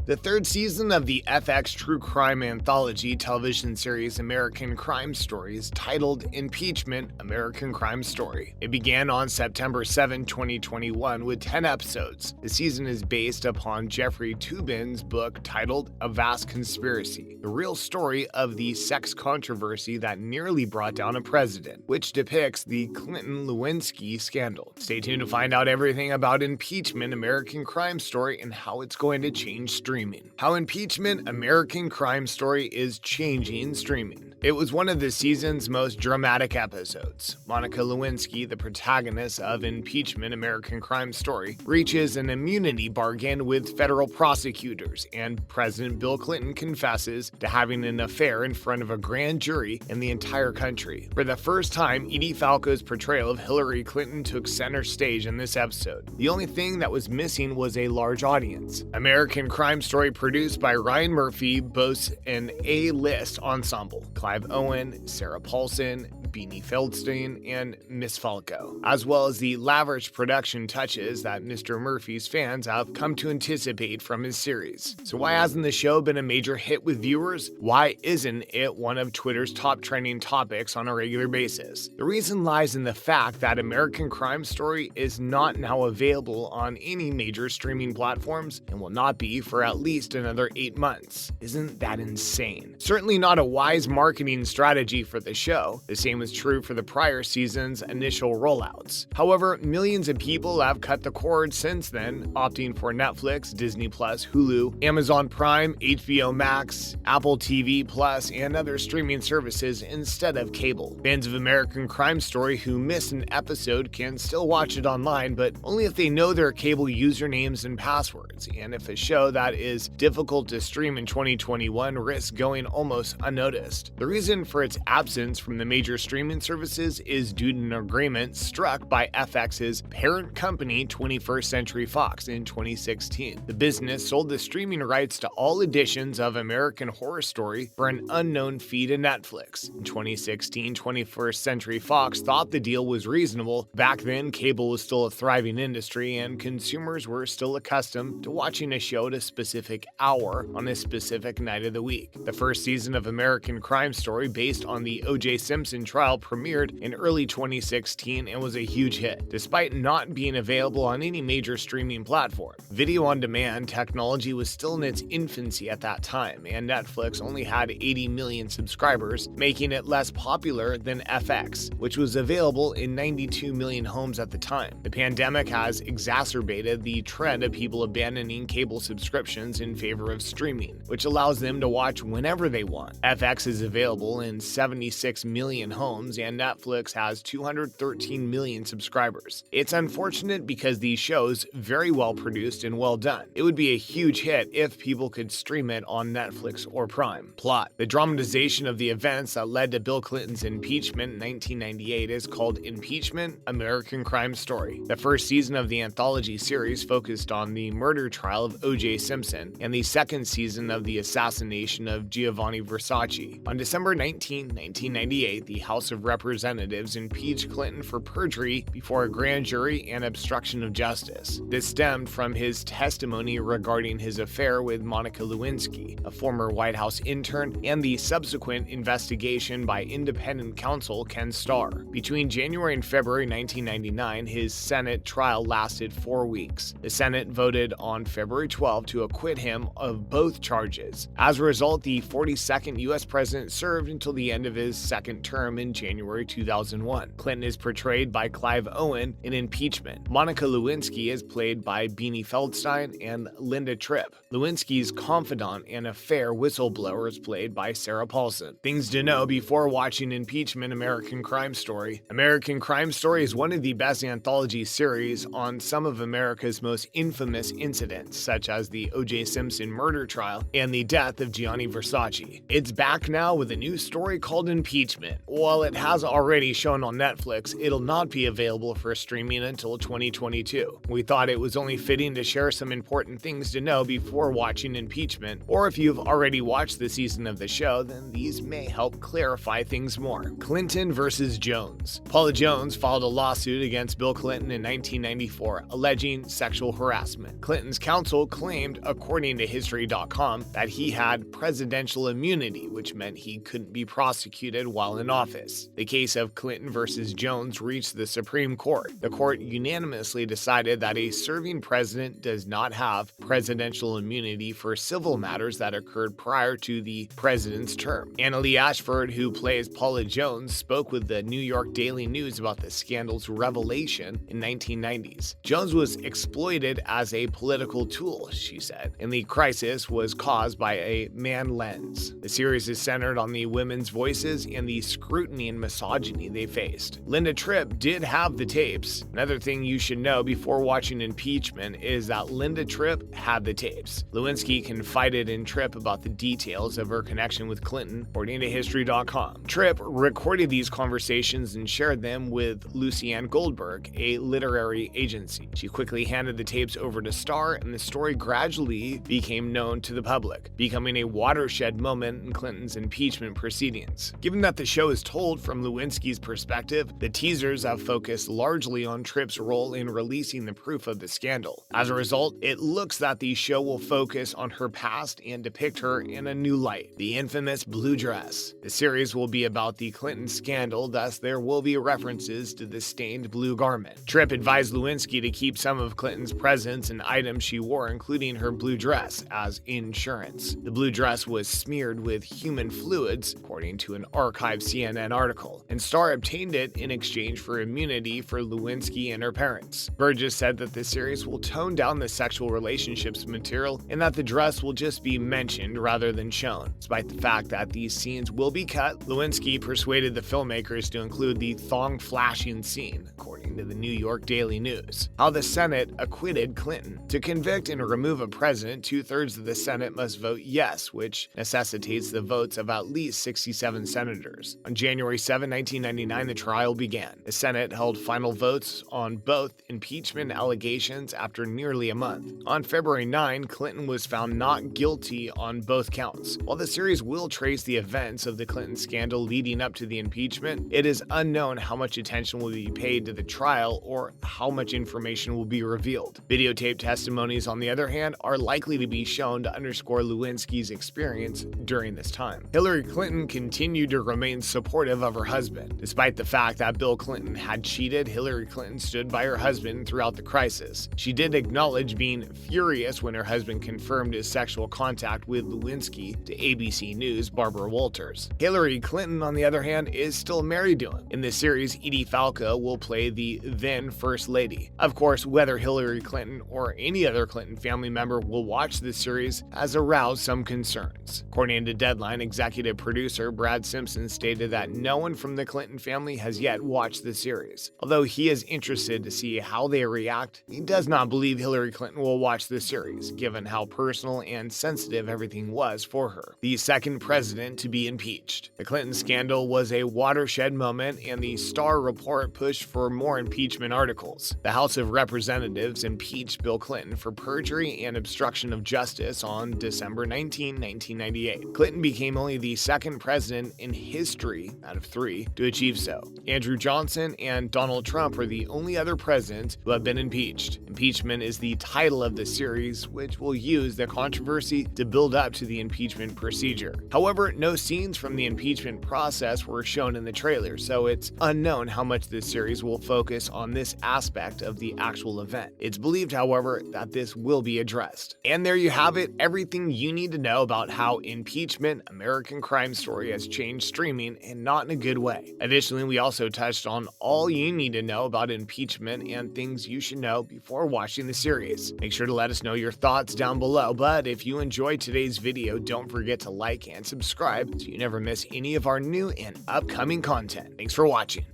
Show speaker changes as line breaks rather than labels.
The third season of the FX true crime anthology television series American Crime Stories, titled Impeachment, American Crime Story. It began on September 7, 2021 with 10 episodes. The season is based upon Jeffrey Toobin's book titled A Vast Conspiracy, the real story of the sex controversy that nearly brought down a president, which depicts the Clinton-Lewinsky scandal. Stay tuned to find out everything about Impeachment, American Crime Story, and how it's going to change streaming. How Impeachment, American Crime Story is changing streaming. It was one of the season's most dramatic episodes. Monica Lewinsky, the protagonist of Impeachment, American Crime Story, reaches an immunity bargain with federal prosecutors, and President Bill Clinton confesses to having an affair in front of a grand jury in the entire country. For the first time, Edie Falco's portrayal of Hillary Clinton took center stage in this episode. The only thing that was missing was a large audience. American Crime Story, produced by Ryan Murphy, boasts an A-list ensemble: Clive Owen, Sarah Paulson, Beanie Feldstein, and Miss Falco, as well as the lavish production touches that Mr. Murphy's fans have come to anticipate from his series. So why hasn't the show been a major hit with viewers? Why isn't it one of Twitter's top trending topics on a regular basis? The reason lies in the fact that American Crime Story is not now available on any major streaming platforms and will not be for at least another 8 months. Isn't that insane? Certainly not a wise marketing strategy for the show. The same was true for the prior season's initial rollouts. However, millions of people have cut the cord since then, opting for Netflix, Disney+, Hulu, Amazon Prime, HBO Max, Apple TV+, and other streaming services instead of cable. Fans of American Crime Story who miss an episode can still watch it online, but only if they know their cable usernames and passwords, and if a show that is difficult to stream in 2021 risks going almost unnoticed. The reason for its absence from the major streaming services is due to an agreement struck by FX's parent company, 21st Century Fox, in 2016. The business sold the streaming rights to all editions of American Horror Story for an unknown fee to Netflix. In 2016, 21st Century Fox thought the deal was reasonable. Back then, cable was still a thriving industry, and consumers were still accustomed to watching a show at a specific hour on a specific night of the week. The first season of American Crime Story, based on the O.J. Simpson trial, premiered in early 2016 and was a huge hit, despite not being available on any major streaming platform. Video on demand technology was still in its infancy at that time, and Netflix only had 80 million subscribers, making it less popular than FX, which was available in 92 million homes at the time. The pandemic has exacerbated the trend of people abandoning cable subscriptions in favor of streaming, which allows them to watch whenever they want. FX is available in 76 million homes, and Netflix has 213 million subscribers. It's unfortunate because these shows very well produced and well done. It would be a huge hit if people could stream it on Netflix or Prime. Plot: the dramatization of the events that led to Bill Clinton's impeachment in 1998 is called Impeachment, American Crime Story. The first season of the anthology series focused on the murder trial of O.J. Simpson, and the second season of the assassination of Giovanni Versace. On December 19, 1998, the House of Representatives impeached Clinton for perjury before a grand jury and obstruction of justice. This stemmed from his testimony regarding his affair with Monica Lewinsky, a former White House intern, and the subsequent investigation by independent counsel Ken Starr. Between January and February 1999, his Senate trial lasted 4 weeks. The Senate voted on February 12 to acquit him of both charges. As a result, the 42nd U.S. president served until the end of his second term in January 2001. Clinton is portrayed by Clive Owen in Impeachment. Monica Lewinsky is played by Beanie Feldstein and Linda Tripp. Lewinsky's confidant and affair whistleblower is played by Sarah Paulson. Things to know before watching Impeachment, American Crime Story. American Crime Story is one of the best anthology series on some of America's most infamous incidents, such as the O.J. Simpson murder trial and the death of Gianni Versace. It's back now with a new story called Impeachment. What while it has already shown on Netflix, it'll not be available for streaming until 2022. We thought it was only fitting to share some important things to know before watching Impeachment, or if you've already watched the season of the show, then these may help clarify things more. Clinton versus Jones. Paula Jones filed a lawsuit against Bill Clinton in 1994, alleging sexual harassment. Clinton's counsel claimed, according to History.com, that he had presidential immunity, which meant he couldn't be prosecuted while in office. The case of Clinton versus Jones reached the Supreme Court. The court unanimously decided that a serving president does not have presidential immunity for civil matters that occurred prior to the president's term. Annaleigh Ashford, who plays Paula Jones, spoke with the New York Daily News about the scandal's revelation in 1990s. Jones was exploited as a political tool, she said, and the crisis was caused by a man lens. The series is centered on the women's voices and the scrutiny and misogyny they faced. Linda Tripp did have the tapes. Another thing you should know before watching Impeachment is that Linda Tripp had the tapes. Lewinsky confided in Tripp about the details of her connection with Clinton, according to History.com. Tripp recorded these conversations and shared them with Lucianne Goldberg, a literary agency. She quickly handed the tapes over to Starr, and the story gradually became known to the public, becoming a watershed moment in Clinton's impeachment proceedings. Given that the show is told from Lewinsky's perspective, the teasers have focused largely on Tripp's role in releasing the proof of the scandal. As a result, it looks that the show will focus on her past and depict her in a new light, the infamous blue dress. The series will be about the Clinton scandal, thus there will be references to the stained blue garment. Tripp advised Lewinsky to keep some of Clinton's presents and items she wore, including her blue dress, as insurance. The blue dress was smeared with human fluids, according to an archived CNN article, and Starr obtained it in exchange for immunity for Lewinsky and her parents. Burgess said that the series will tone down the sexual relationships material and that the dress will just be mentioned rather than shown. Despite the fact that these scenes will be cut, Lewinsky persuaded the filmmakers to include the thong flashing scene, according to the New York Daily News. How the Senate acquitted Clinton. To convict and remove a president, 2/3 of the Senate must vote yes, which necessitates the votes of at least 67 senators. On January 7, 1999, the trial began. The Senate held final votes on both impeachment allegations after nearly a month. On February 9, Clinton was found not guilty on both counts. While the series will trace the events of the Clinton scandal leading up to the impeachment, it is unknown how much attention will be paid to the trial or how much information will be revealed. Videotape testimonies, on the other hand, are likely to be shown to underscore Lewinsky's experience during this time. Hillary Clinton continued to remain supportive of her husband. Despite the fact that Bill Clinton had cheated, Hillary Clinton stood by her husband throughout the crisis. She did acknowledge being furious when her husband confirmed his sexual contact with Lewinsky to ABC News' Barbara Walters. Hillary Clinton, on the other hand, is still married to him. In this series, Edie Falco will play the then First Lady. Of course, whether Hillary Clinton or any other Clinton family member will watch this series has aroused some concerns. According to Deadline, executive producer Brad Simpson stated that no one from the Clinton family has yet watched the series. Although he is interested to see how they react, he does not believe Hillary Clinton will watch the series, given how personal and sensitive everything was for her, the second president to be impeached. The Clinton scandal was a watershed moment, and the Starr report pushed for more impeachment articles. The House of Representatives impeached Bill Clinton for perjury and obstruction of justice on December 19, 1998. Clinton became only the second president in history out of 3 to achieve so. Andrew Johnson and Donald Trump are the only other presidents who have been impeached. Impeachment is the title of the series, which will use the controversy to build up to the impeachment procedure. However, no scenes from the impeachment process were shown in the trailer, so it's unknown how much this series will focus on this aspect of the actual event. It's believed, however, that this will be addressed. And there you have it, everything you need to know about how Impeachment, American Crime Story has changed streaming, and not in a good way. Additionally, we also touched on all you need to know about impeachment and things you should know before watching the series. Make sure to let us know your thoughts down below, but if you enjoyed today's video, don't forget to like and subscribe so you never miss any of our new and upcoming content. Thanks for watching.